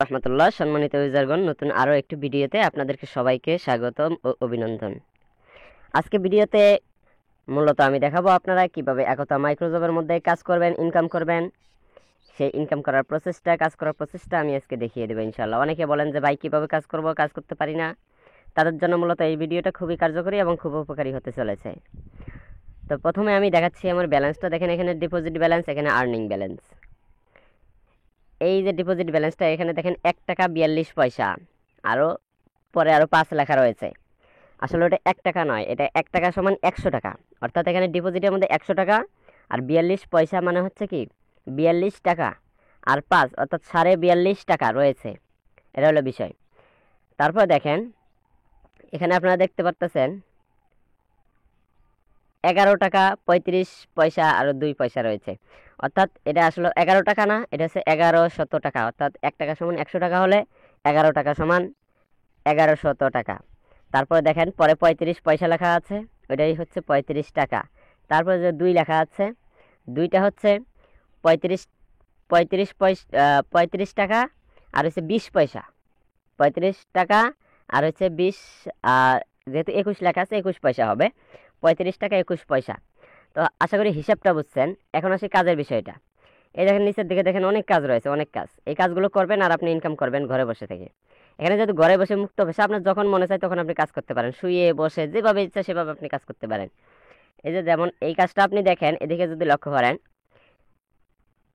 রহমতুল্লাহ। সম্মানিত ইউজারগণ, নতুন আরও একটি ভিডিওতে আপনাদেরকে সবাইকে স্বাগতম ও অভিনন্দন। আজকে ভিডিওতে মূলত আমি দেখাবো আপনারা কিভাবে একতা মাইক্রোজবের মধ্যে কাজ করবেন, ইনকাম করবেন। সেই ইনকাম করার প্রসেসটা, কাজ করার প্রসেসটা আমি আজকে দেখিয়ে দেবো ইনশাআল্লাহ। অনেকে বলেন যে ভাই কীভাবে কাজ করব, কাজ করতে পারি না, তাদের জন্য মূলত এই ভিডিওটা খুবই কার্যকরী এবং খুব উপকারী হতে চলেছে। তো প্রথমে আমি দেখাচ্ছি আমার ব্যালেন্সটা। দেখেন এখানে ডিপোজিট ব্যালেন্স, এখানে আর্নিং ব্যালেন্স। এই যে ডিপোজিট ব্যালেন্সটা, এখানে দেখেন 1 টাকা 42 পয়সা, আরও পরে আরও 5 লেখা রয়েছে। আসলে ওটা 1 টাকা নয়, এটা 1 টাকা সমান 100 টাকা। অর্থাৎ এখানে ডিপোজিটের মধ্যে 100 টাকা আর 42 পয়সা মানে হচ্ছে কি 42 টাকা আর 5 অর্থাৎ 42.5 টাকা রয়েছে। এটা হলো বিষয়। তারপর দেখেন এখানে আপনারা দেখতে পারতেছেন 11 টাকা 35 পয়সা আরও 2 পয়সা রয়েছে। অর্থাৎ এটা আসলে 11 টাকা না, এটা হচ্ছে 1100 টাকা। অর্থাৎ 1 টাকা সমান 100 টাকা হলে 11 টাকা সমান 1100 টাকা। তারপরে দেখেন পরে 35 পয়সা লেখা আছে, ওইটাই হচ্ছে 35 টাকা। তারপরে যে 2 লেখা আছে, 2টা হচ্ছে 35 35 পয়সা 35 টাকা আর হচ্ছে 20 পয়সা। 35 টাকা আর হচ্ছে 20, আর যেহেতু 21 লেখা আছে 21 পয়সা হবে। 35 টাকা 21 পয়সা। তো আশা করি হিসাবটা বুঝছেন। এখন আসি কাজের বিষয়টা। এই দেখেন নিচের দিকে দেখেন অনেক কাজ রয়েছে, অনেক কাজ। এই কাজগুলো করবেন আর আপনি ইনকাম করবেন ঘরে বসে থেকে। এখানে যেহেতু ঘরে বসে মুক্ত বসে আপনার যখন মনে চায় তখন আপনি কাজ করতে পারেন, শুয়ে বসে যেভাবে ইচ্ছা সেভাবে আপনি কাজ করতে পারেন। এই যে যেমন এই কাজটা আপনি দেখেন, এদিকে যদি লক্ষ্য করেন,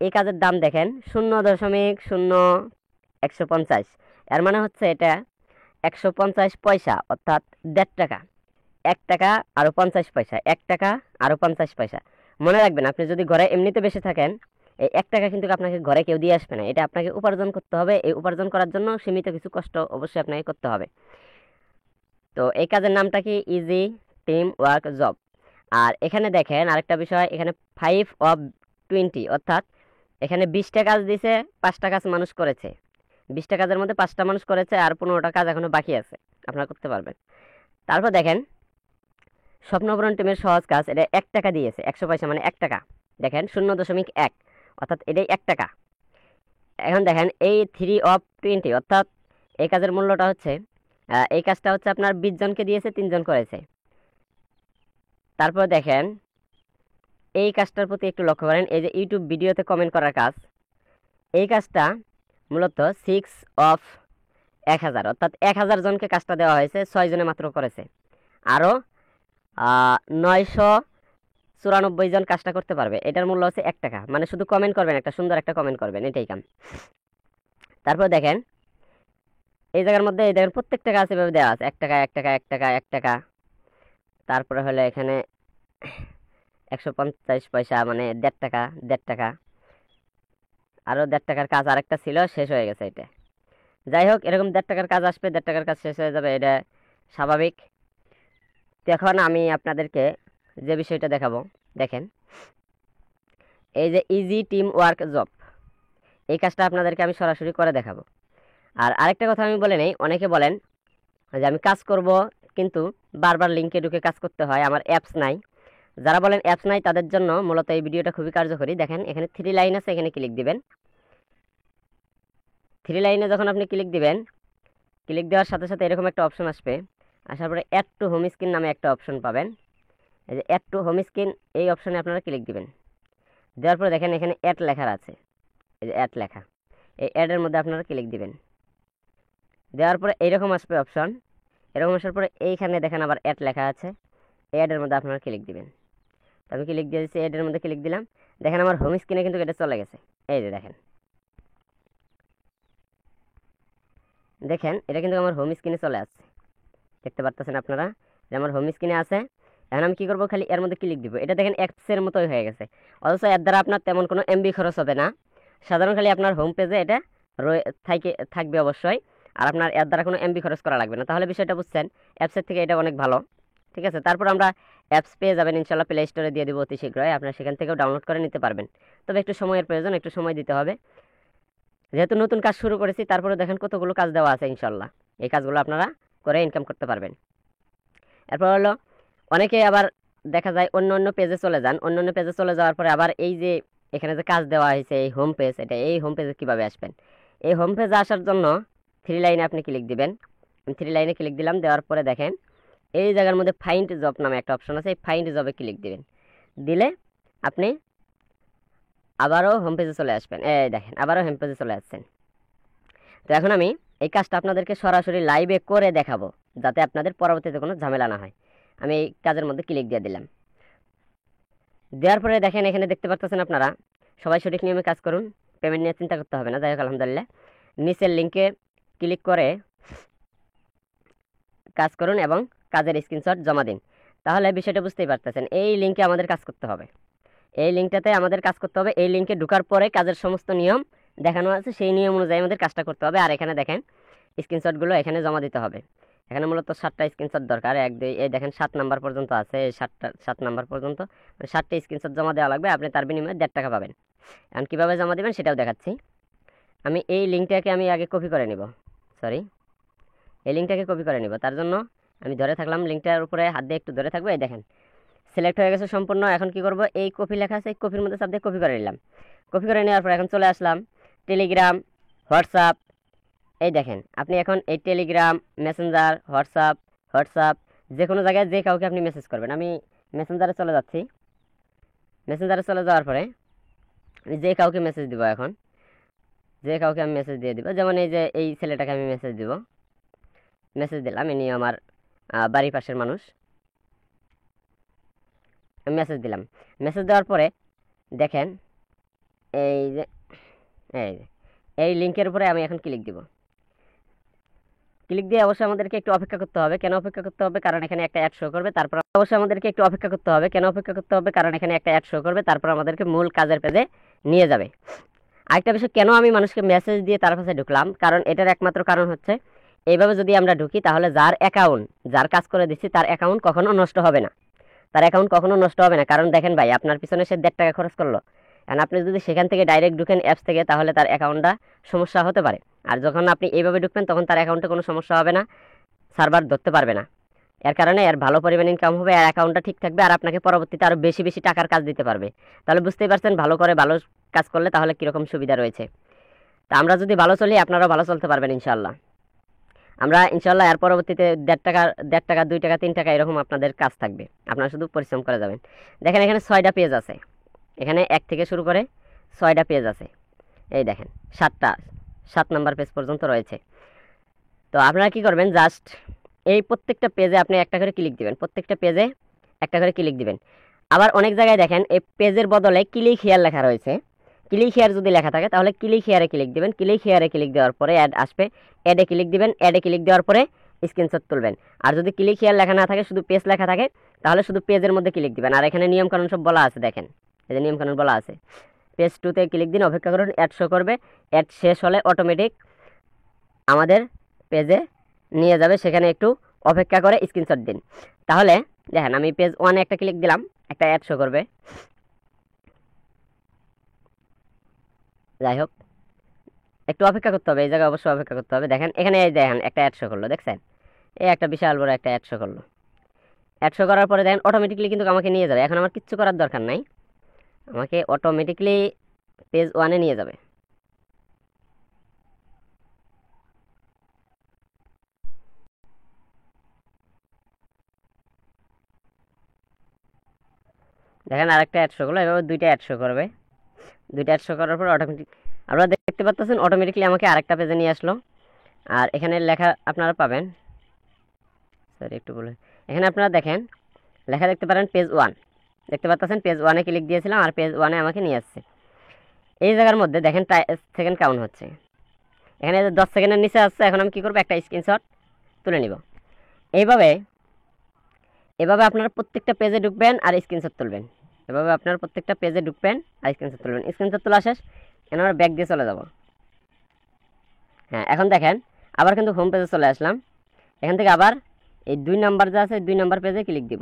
এই কাজের দাম দেখেন 0.0150। এর মানে হচ্ছে এটা 150 পয়সা, অর্থাৎ 1.5 টাকা। 1 টাকা আরও 50 পয়সা, 1 টাকা আরও 50 পয়সা। মনে রাখবেন, আপনি যদি ঘরে এমনিতে বেশি থাকেন, এই 1 টাকা কিন্তু আপনাকে ঘরে কেউ দিয়ে আসবে না। এটা আপনাকে উপার্জন করতে হবে। এই উপার্জন করার জন্য সীমিত কিছু কষ্ট অবশ্যই আপনাকে করতে হবে। তো এই কাজের নামটা কি? Easy team work job. আর এখানে দেখেন আরেকটা বিষয়, এখানে 5 অফ 20, অর্থাৎ এখানে 20টা কাজ দিছে, 5টা কাজ মানুষ করেছে। 20টা কাজের মধ্যে 5টা মানুষ করেছে আর 15টা কাজ এখনো বাকি আছে, আপনারা করতে পারবেন। তারপর দেখেন স্বপ্নপূরণ টিমের সহজ কাজ, এটা 1 টাকা দিয়েছে, 100 পয়সা মানে 1 টাকা। দেখেন 0.1, অর্থাৎ এটাই 1 টাকা। এখন দেখেন এই 3 অফ 20, অর্থাৎ এই কাজের মূল্যটা হচ্ছে, এই কাজটা হচ্ছে আপনার 20 জনকে দিয়েছে, 3 জন করেছে। তারপর দেখেন এই কাজটার প্রতি একটু লক্ষ্য করেন, এই যে ইউটিউব ভিডিওতে কমেন্ট করার কাজ, এই কাজটা মূলত 6 অফ 1000, অর্থাৎ 1000 জনকে কাজটা দেওয়া হয়েছে, 6 জনে মাত্র করেছে। আরও 994 জন কাজটা করতে পারবে। এটার মূল্য হচ্ছে 1 টাকা। মানে শুধু কমেন্ট করবেন, একটা সুন্দর একটা কমেন্ট করবেন, এটাই কাম। তারপর দেখেন এই জায়গার মধ্যে এই দেখেন প্রত্যেকটা কাজ এভাবে দেওয়া আছে, 1 টাকা 1 টাকা 1 টাকা 1 টাকা। তারপরে হলো এখানে 150 পয়সা মানে 1.5 টাকা 1.5 টাকা। আরও 1.5 টাকার কাজ আরেকটা ছিল, শেষ হয়ে গেছে এটা। যাই হোক, এরকম 1.5 টাকার কাজ আসবে, 1.5 টাকার কাজ শেষ হয়ে যাবে, এটা স্বাভাবিক। তো এখন আমি আপনাদেরকে যে বিষয়টা দেখাবো, দেখেন এই যে ইজি টিম ওয়ার্ক জব, এই কাজটা আপনাদেরকে আমি সরাসরি করে দেখাবো। আর আরেকটা কথা আমি বলে নেই, অনেকে বলেন যে আমি কাজ করব কিন্তু বারবার লিঙ্কে ঢুকে কাজ করতে হয়, আমার অ্যাপস নাই। যারা বলেন অ্যাপস নাই তাদের জন্য মূলত এই ভিডিওটা খুবই কার্যকরী। দেখেন এখানে 3 লাইন আছে, এখানে ক্লিক দিবেন। 3 লাইনে যখন আপনি ক্লিক দিবেন, ক্লিক দেওয়ার সাথে সাথে এরকম একটা অপশন আসবে। আসার পরে অ্যাড টু হোম স্ক্রিন নামে একটা অপশন পাবেন। এই যে অ্যাড টু হোম স্ক্রিন, এই অপশনে আপনারা ক্লিক দিবেন। দেওয়ার পরে দেখেন এখানে অ্যাড লেখা আছে, এই যে অ্যাড লেখা, এই অ্যাডের মধ্যে আপনারা ক্লিক দিবেন। দেওয়ার পরে এইরকম আসবে অপশন। এরকম আসার পরে এইখানে দেখেন আবার অ্যাড লেখা আছে, এই অ্যাডের মধ্যে আপনারা ক্লিক দিবেন। তো আমি ক্লিক দিয়ে দিচ্ছি, অ্যাডের মধ্যে ক্লিক দিলাম। দেখেন আমার হোম স্ক্রিনে কিন্তু এটা চলে গেছে। এই যে দেখেন, দেখেন এটা কিন্তু আমার হোম স্ক্রিনে চলে আসছে, দেখতে পারতেছেন আপনারা যে আমার হোম স্ক্রিনে আছে। এখন আমি কী করবো, খালি এর মধ্যে ক্লিক দিব। এটা দেখেন অ্যাপসের মতোই হয়ে গেছে, অথচ এর দ্বারা আপনার তেমন কোনো এমবি খরচ হবে না। সাধারণ খালি আপনার হোম পেজে এটা থাকবে অবশ্যই, আর আপনার এর দ্বারা কোনো এমবি খরচ করা লাগবে না। তাহলে বিষয়টা বুঝছেন, অ্যাপসের থেকে এটা অনেক ভালো। ঠিক আছে, তারপর আমরা অ্যাপস পেয়ে যাবেন ইনশাল্লাহ, প্লে স্টোরে দিয়ে দেবো অতি শীঘ্রই, আপনারা সেখান থেকেও ডাউনলোড করে নিতে পারবেন। তবে একটু সময়ের প্রয়োজন, একটু সময় দিতে হবে, যেহেতু নতুন কাজ শুরু করেছি। তারপরে দেখেন কতগুলো কাজ দেওয়া আছে, ইনশাল্লাহ এই কাজগুলো আপনারা করে ইনকাম করতে পারবেন। এরপর হলো অনেকে আবার দেখা যায় অন্য অন্য পেজে চলে যান, অন্য অন্য পেজে চলে যাওয়ার পরে আবার এই যে এখানে যে কাজ দেওয়া হয়েছে এই হোম পেজ, এটা এই হোম পেজে কীভাবে আসবেন, এই হোম পেজে আসার জন্য 3 লাইনে আপনি ক্লিক দিবেন। আমি 3 লাইনে ক্লিক দিলাম, দেওয়ার পরে দেখেন এই জায়গার মধ্যে ফাইন্ড জব নামে একটা অপশন আছে, এই ফাইন্ড জবে ক্লিক দিবেন। দিলে আপনি আবারও হোম পেজে চলে আসবেন। এই দেখেন আবারও হোম পেজে চলে আসছেন। তো এখন আমি এই কাজটা আপনাদেরকে সরাসরি লাইভে করে দেখাবো, যাতে আপনাদের পরবর্তীতে কোনো ঝামেলা না হয়। আমি এই কাজের মধ্যে ক্লিক দিয়ে দিলাম। দেওয়ার পরে দেখেন এখানে দেখতে পাচ্ছেন আপনারা, সবাই সঠিক নিয়মে কাজ করুন, পেমেন্ট নিয়ে চিন্তা করতে হবে না। যাই হোক আলহামদুলিল্লাহ, নিচের লিঙ্কে ক্লিক করে কাজ করুন এবং কাজের স্ক্রিনশট জমা দিন। তাহলে বিষয়টা বুঝতেই পারতেছেন, এই লিঙ্কে আমাদের কাজ করতে হবে, এই লিঙ্কটাতে আমাদের কাজ করতে হবে। এই লিঙ্কে ঢোকার পরে কাজের সমস্ত নিয়ম দেখানো আছে, সেই নিয়ম অনুযায়ী আমাদের কাজটা করতে হবে। আর এখানে দেখেন স্ক্রিনশটগুলো এখানে জমা দিতে হবে। এখানে মূলত 7টা স্ক্রিনশট দরকার, 1 2 এই দেখেন 7 নাম্বার পর্যন্ত আছে, এই 7 নাম্বার পর্যন্ত 7টা স্ক্রিনশট জমা দেওয়া লাগবে। আপনি তার বিনিময়ে 1.5 টাকা পাবেন। এখন কীভাবে জমা দেবেন সেটাও দেখাচ্ছি। আমি এই লিঙ্কটাকে আমি আগে কপি করে নিব, এই লিঙ্কটাকে কপি করে নিব। তার জন্য আমি ধরে থাকলাম, লিঙ্কটার উপরে হাত দিয়ে একটু ধরে থাকবো। এই দেখেন সিলেক্ট হয়ে গেছে সম্পূর্ণ। এখন কি করব, এই কপি লেখা আছে, এই কপির মধ্যে চাপ দিয়ে কপি করে নিলাম। কপি করে নেওয়ার পর এখন চলে আসলাম টেলিগ্রাম, হোয়াটসঅ্যাপ। এই দেখেন আপনি এখন এই টেলিগ্রাম, মেসেঞ্জার, হোয়াটসঅ্যাপ যে কোনো জায়গায় যে কাউকে আপনি মেসেজ করবেন। আমি মেসেঞ্জারে চলে যাচ্ছি। মেসেঞ্জারে চলে যাওয়ার পরে আমি যে কাউকে মেসেজ দিব, এখন যে কাউকে আমি মেসেজ দিয়ে দিব, যেমন এই যে এই ছেলেটাকে আমি মেসেজ দিব। মেসেজ দিলাম, ইনি আমার বাড়ির পাশের মানুষ। মেসেজ দিলাম। মেসেজ দেওয়ার পরে দেখেন এই যে এই লিঙ্কের উপরে আমি এখন ক্লিক দিব। ক্লিক দিয়ে অবশ্যই আমাদেরকে একটু অপেক্ষা করতে হবে। কেন অপেক্ষা করতে হবে? কারণ এখানে একটা অ্যাড শো করবে। তারপর অবশ্যই আমাদেরকে একটু অপেক্ষা করতে হবে। কেন অপেক্ষা করতে হবে? কারণ এখানে একটা অ্যাড শো করবে, তারপর আমাদেরকে মূল কাজের পেজে নিয়ে যাবে। আরেকটা বিষয়, কেন আমি মানুষকে মেসেজ দিয়ে তার কাছে ঢুকলাম, কারণ এটার একমাত্র কারণ হচ্ছে এইভাবে যদি আমরা ঢুকি তাহলে যার কাজ করে দিচ্ছি তার অ্যাকাউন্ট কখনো নষ্ট হবে না, কারণ দেখেন ভাই, আপনার পিছনে সে 1.5 টাকা খরচ করলো, কারণ আপনি যদি সেখান থেকে ডাইরেক্ট ঢুকেন অ্যাপস থেকে, তাহলে তার অ্যাকাউন্টটা সমস্যা হতে পারে। আর যখন আপনি এইভাবে ঢুকবেন তখন তার অ্যাকাউন্টে কোনো সমস্যা হবে না, সার্ভার ধরতে পারবে না। এর কারণে এর ভালো পরিমাণ ইনকাম হবে, আর অ্যাকাউন্টটা ঠিক থাকবে, আর আপনাকে পরবর্তীতে আরও বেশি বেশি টাকার কাজ দিতে পারবে। তাহলে বুঝতেই পারছেন ভালো কাজ করলে তাহলে কীরকম সুবিধা রয়েছে। তা আমরা যদি ভালো চলি, আপনারাও ভালো চলতে পারবেন ইনশাল্লাহ। আমরা ইনশাল্লাহ এর পরবর্তীতে 1.5 টাকা 2 টাকা 3 টাকা এরকম আপনাদের কাজ থাকবে, আপনারা শুধু পরিশ্রম করে যাবেন। দেখেন এখানে 6টা পেজ আছে, এখানে 1 থেকে শুরু করে 6টা পেজ আছে। এই দেখেন 7 নাম্বার পেজ পর্যন্ত রয়েছে। তো আপনারা কি করবেন, জাস্ট এই প্রত্যেকটা পেজে আপনি একটা করে ক্লিক দিবেন, প্রত্যেকটা পেজে একটা করে ক্লিক দিবেন। আবার অনেক জায়গায় দেখেন এই পেজের বদলে ক্লিক হিয়ার লেখা রয়েছে। ক্লিক হিয়ার যদি লেখা থাকে তাহলে ক্লিক হিয়ারে ক্লিক দিবেন। ক্লিক হিয়ারে ক্লিক দেওয়ার পরে অ্যাড আসবে, অ্যাডে ক্লিক দিবেন। অ্যাডে ক্লিক দেওয়ার পরে স্ক্রিনশট তুলবেন। আর যদি ক্লিক হিয়ার লেখা না থাকে, শুধু পেজ লেখা থাকে, তাহলে শুধু পেজের মধ্যে ক্লিক দিবেন। আর এখানে নিয়মকানুন সব বলা আছে, দেখেন এই যে নিয়মকানুন বলা আছে। পেজ 2তে ক্লিক দিন, অপেক্ষা করুন, অ্যাড শো করবে। অ্যাড শেষ হলে অটোমেটিক আমাদের পেজে নিয়ে যাবে, সেখানে একটু অপেক্ষা করে স্ক্রিনশট দিন। তাহলে দেখেন আমি পেজ 1-এ একটা ক্লিক দিলাম, একটা অ্যাড শো করবে। যাই হোক একটু অপেক্ষা করতে হবে, এই জায়গায় অবশ্যই অপেক্ষা করতে হবে। দেখেন এখানে এই দেখেন একটা অ্যাড শো করলো, দেখছেন এই একটা বিশাল বড় একটা অ্যাড শো করলো। অ্যাড শো করার পরে দেখেন অটোমেটিকলি কিন্তু আমাকে নিয়ে যাবে। এখন আমার কিচ্ছু করার দরকার নাই, আমাকে অটোমেটিকলি পেজ 1-এ নিয়ে যাবে। দেখেন আরেকটা অ্যাড শো করলো, এভাবে 2টা অ্যাড শো করবে। 2টা অ্যাড শো করার পর অটোমেটিক আপনারা দেখতে পাচ্ছেন অটোমেটিকলি আমাকে আরেকটা পেজে নিয়ে আসলো। আর এখানে লেখা আপনারা পাবেন, সরি একটু বলে, এখানে আপনারা দেখেন লেখা দেখতে পারেন পেজ 1, দেখতে পাচ্ছেন পেজ 1-এ ক্লিক দিয়েছিলাম আর পেজ 1-এ আমাকে নিয়ে আসছে। এই জায়গার মধ্যে দেখেন সেকেন্ড কাউন্ট হচ্ছে, এখানে 10 সেকেন্ডের নিচে আসছে। এখন আমি কী করবো, একটা স্ক্রিনশট তুলে নিব। এইভাবে আপনারা প্রত্যেকটা পেজে ঢুকবেন আর স্ক্রিনশট তুলবেন। এভাবে আপনারা প্রত্যেকটা পেজে ঢুকবেন আর স্ক্রিনশট তুলবেন। স্ক্রিনশট তোলা শেষ, এখন আমরা ব্যাক দিয়ে চলে যাব। হ্যাঁ এখন দেখেন আবার কিন্তু হোম পেজে চলে আসলাম। এখান থেকে আবার এই 2 নাম্বার যা আছে, 2 নাম্বার পেজে ক্লিক দিব।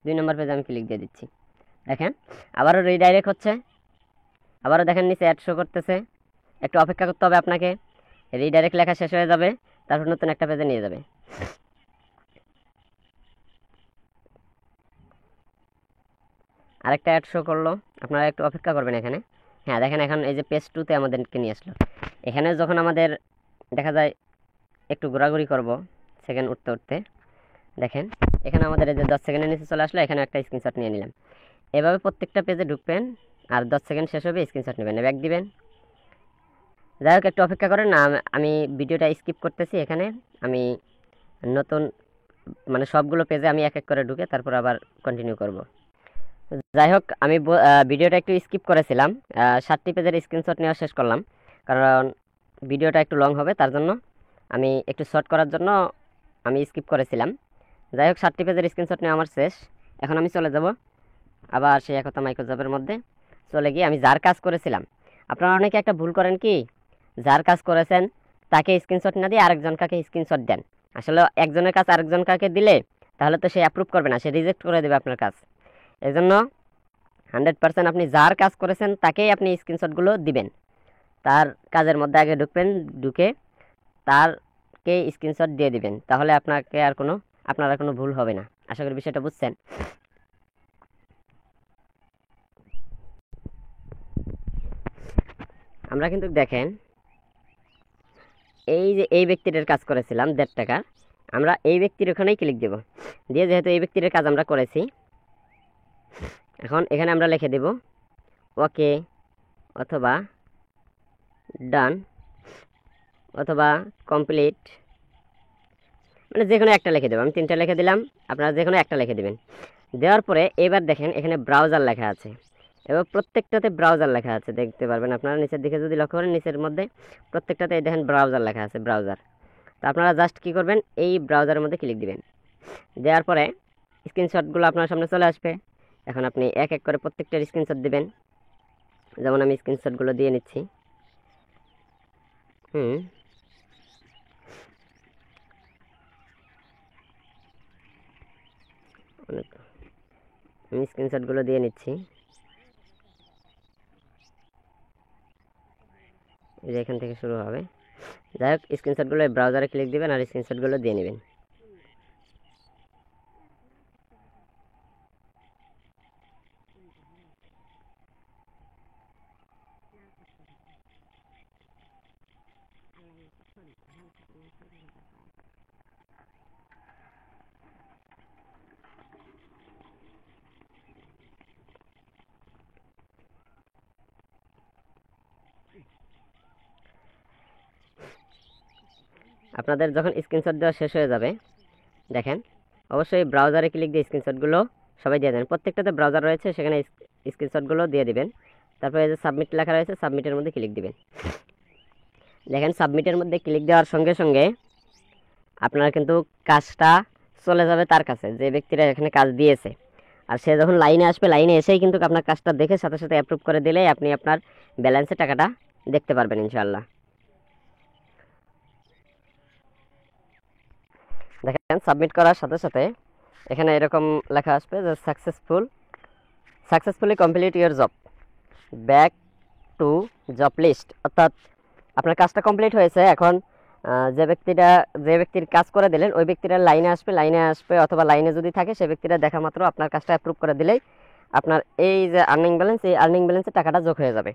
2 নাম্বার পেজে আমি ক্লিক দিয়ে দিচ্ছি। দেখেন আবারও রিডাইরেক্ট হচ্ছে, আবারও দেখেন নিচে অ্যাড শো করতেছে। একটু অপেক্ষা করতে হবে আপনাকে, রিডাইরেক্ট লেখা শেষ হয়ে যাবে, তারপর নতুন একটা পেজে নিয়ে যাবে। আরেকটা অ্যাড শো করলো, আপনারা একটু অপেক্ষা করবেন এখানে। হ্যাঁ দেখেন এখন এই যে পেজ 2-তে আমাদেরকে নিয়ে আসলো। এখানে যখন আমাদের দেখা যায় একটু ঘোরাঘুরি করব সেকেন্ড উঠতে উঠতে, দেখেন এখানে আমাদের এই যে 10 সেকেন্ডের নিচে চলে আসলো, এখানে একটা স্ক্রিনশট নিয়ে নিলাম। এভাবে প্রত্যেকটা পেজে ঢুকবেন আর 10 সেকেন্ড শেষ হবে স্ক্রিনশট নেবেন, ব্যাক দিবেন। যাই হোক একটু অপেক্ষা করেন না, আমি ভিডিওটা স্কিপ করতেছি। এখানে আমি নতুন মানে সবগুলো পেজে আমি এক এক করে ঢুকে তারপর আবার কন্টিনিউ করব। যাই হোক আমি ভিডিওটা একটু স্কিপ করেছিলাম, 7টি পেজের স্ক্রিনশট নেওয়া শেষ করলাম, কারণ ভিডিওটা একটু লং হবে তার জন্য আমি একটু শর্ট করার জন্য আমি স্কিপ করেছিলাম। যাই হোক 7টি পেজের স্ক্রিনশট নেওয়া আমার শেষ। এখন আমি চলে যাব আবার সেই একতা মাইক্রোজবের মধ্যে চলে গিয়ে আমি যার কাজ করেছিলাম। আপনারা অনেকে একটা ভুল করেন কি, যার কাজ করেছেন তাকে স্ক্রিনশট না দিয়ে আরেকজনকে স্ক্রিনশট দেন। আসলে একজনের কাজ আরেকজনকে দিলে তাহলে তো সে অ্যাপ্রুভ করবে না, সে রিজেক্ট করে দেবে আপনার কাজ। এজন্য 100% আপনি যার কাজ করেছেন তাকেই আপনি স্ক্রিনশটগুলো দিবেন। তার কাজের মধ্যে আগে ঢুকবেন, ঢুকে তারকে স্ক্রিনশট দিয়ে দিবেন, তাহলে আপনার আর কোনো ভুল হবে না। আশা করি বিষয়টা বুঝছেন। আমরা কিন্তু দেখেন এই যে এই ব্যক্তিটার কাজ করেছিলাম 1.5 টাকার, আমরা এই ব্যক্তির ওখানেই ক্লিক দেব, দিয়ে যেহেতু এই ব্যক্তির কাজ আমরা করেছি, এখন এখানে আমরা লিখে দেব ওকে অথবা ডান অথবা কমপ্লিট, মানে যে কোনো একটা লিখে দেবো। আমি 3টা লিখে দিলাম, আপনারা যে কোনো একটা লিখে দেবেন। দেওয়ার পরে এবার দেখেন এখানে ব্রাউজার লেখা আছে, এবার প্রত্যেকটাতে ব্রাউজার লেখা আছে, দেখতে পারবেন আপনারা নিচের দিকে যদি লক্ষ্য করেন, নিচের মধ্যে প্রত্যেকটাতে দেখেন ব্রাউজার লেখা আছে, ব্রাউজার। তো আপনারা জাস্ট কী করবেন, এই ব্রাউজারের মধ্যে ক্লিক দিবেন, দেওয়ার পরে স্ক্রিনশটগুলো আপনার সামনে চলে আসবে। এখন আপনি এক এক করে প্রত্যেকটার স্ক্রিনশট দিবেন, যেমন আমি স্ক্রিনশটগুলো দিয়ে নিচ্ছি। আমি স্ক্রিনশটগুলো দিয়ে নিচ্ছি, এই যে এখান থেকে শুরু হবে। যাই হোক স্ক্রিনশটগুলো ব্রাউজারে ক্লিক দিবেন আর স্ক্রিনশটগুলো দিয়ে নেবেন। আপনাদের যখন স্ক্রিনশট দেওয়া শেষ হয়ে যাবে, দেখেন অবশ্যই ব্রাউজারে ক্লিক দিয়ে স্ক্রিনশটগুলো সবাই দিয়ে দেন। প্রত্যেকটাতে ব্রাউজার রয়েছে, সেখানে স্ক্রিনশটগুলো দিয়ে দিবেন। তারপরে যে সাবমিট লেখা রয়েছে, সাবমিটের মধ্যে ক্লিক দিবেন। দেখেন সাবমিটের মধ্যে ক্লিক দেওয়ার সঙ্গে সঙ্গে আপনার কিন্তু কাজটা চলে যাবে তার কাছে, যে ব্যক্তিরা এখানে কাজ দিয়েছে। আর সে যখন লাইনে আসবে, লাইনে এসেই কিন্তু আপনার কাজটা দেখে সাথে সাথে অ্যাপ্রুভ করে দিলেই আপনি আপনার ব্যালেন্সে টাকাটা দেখতে পারবেন ইনশাআল্লাহ। দেখেন সাবমিট করার সাথে সাথে এখানে এরকম লেখা আসবে যে successfully complete your job, back to job list, অর্থাৎ আপনার কাজটা কমপ্লিট হয়েছে। এখন যে ব্যক্তির কাজ করে দিলেন ওই ব্যক্তিরা লাইনে আসবে অথবা লাইনে যদি থাকে সে ব্যক্তিরা দেখা মাত্র আপনার কাজটা অ্যাপ্রুভ করে দিলেই আপনার এই যে আর্নিং ব্যালেন্স, এই আর্নিং ব্যালেন্সের টাকাটা যোগ হয়ে যাবে।